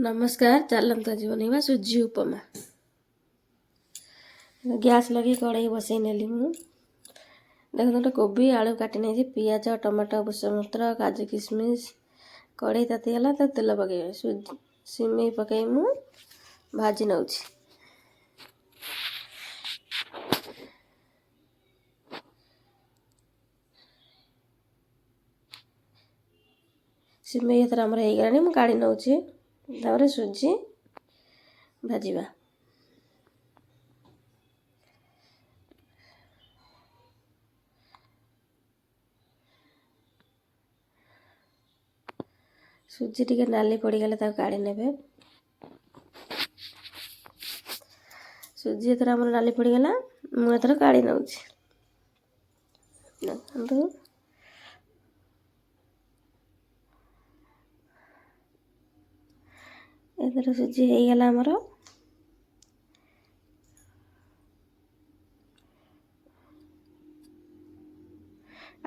नमस्कार। चलता आज बनवा सुजी उपमा। गैस लगे कड़ाई बसई नेली मु देख कोबी आलू काटी नहीं पियाज टमाटो भूसंगपत्र काजू किशमिश कड़ाई तातीगला तो तेल पकई सिमई पकई मु भाजी नौ सिमई एथर आमर हो गलानी मु काढ़ी नौ सुजी भाजवा सुजी टिके नाली पड़गले काढ़ी ने सुजी एथर आमर नाली पड़गला मुझे काढ़ी नौ एथर सुजी हो गला आमर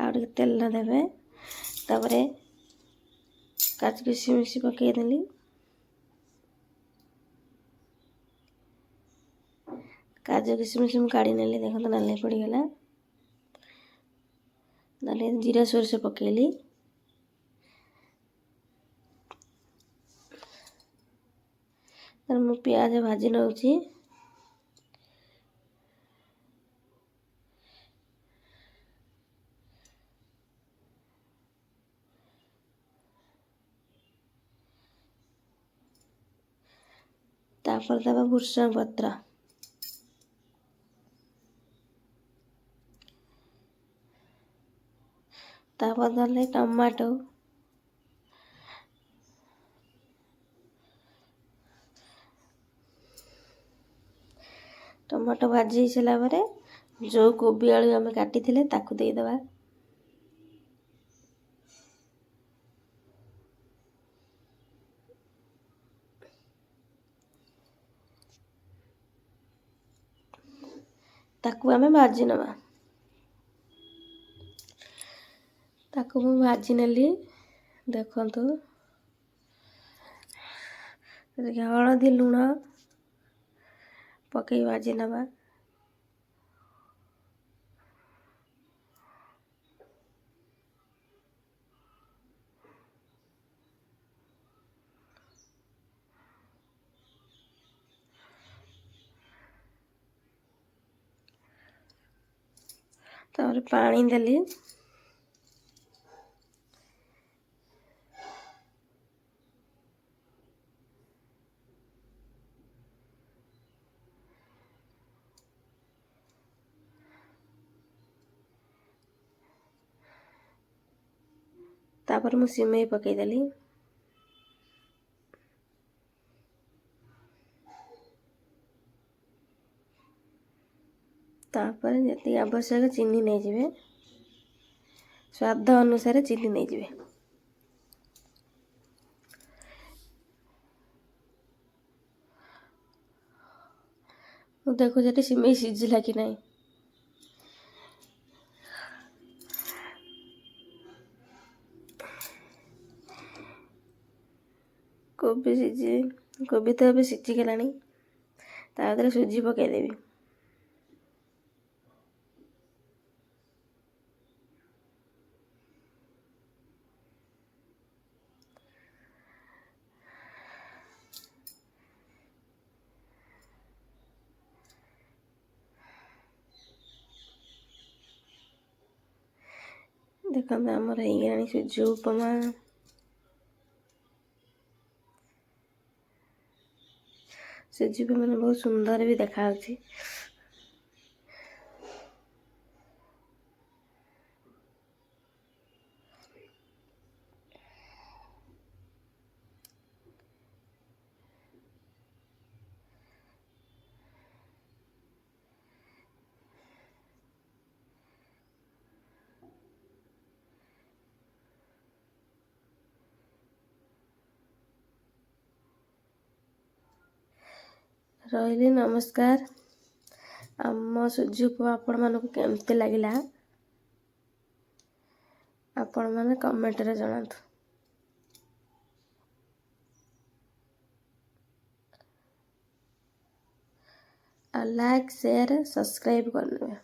आउटे तेल देवे तापर काजू किशमिश पकईदेली काजू किशमिश काढ़ी नेली देख नाली पड़गला नाली जीरा सोरष पकईली मु प्याज भाजी नौ तापर दबा भूसंग पत्र तापर दले टमाटो टमाटो भाजी सारा पर जो कोबी आलू आम काटी ताकू देदबा ताकू आमे भाजी नवा ताकू मु भाजी नेली देखंतु हलदी लुण पकई भाजी नवा तापर पानी देली तापर मु सिमई पकईदेली तापर जी आवश्यक चीनी नहीं जावे स्वाद अनुसार चीनी नहीं जावे मु देखो जे सिमई सिझिला कि नहीं कोबी तो अभी सिझीगला तादर सुजी पकईदेवी देखते आमर हो गला सुजी उपमा सुजी भी मैंने बहुत सुंदर भी देखा रही। नमस्कार। आम सुजी उपमा आपण मानक केमती लगिला आपण माने कमेंट रे जणातु। ଆଉ ଲାଇକ୍ ସେୟାର ସବସ୍କ୍ରାଇବ୍ କରିନେବେ।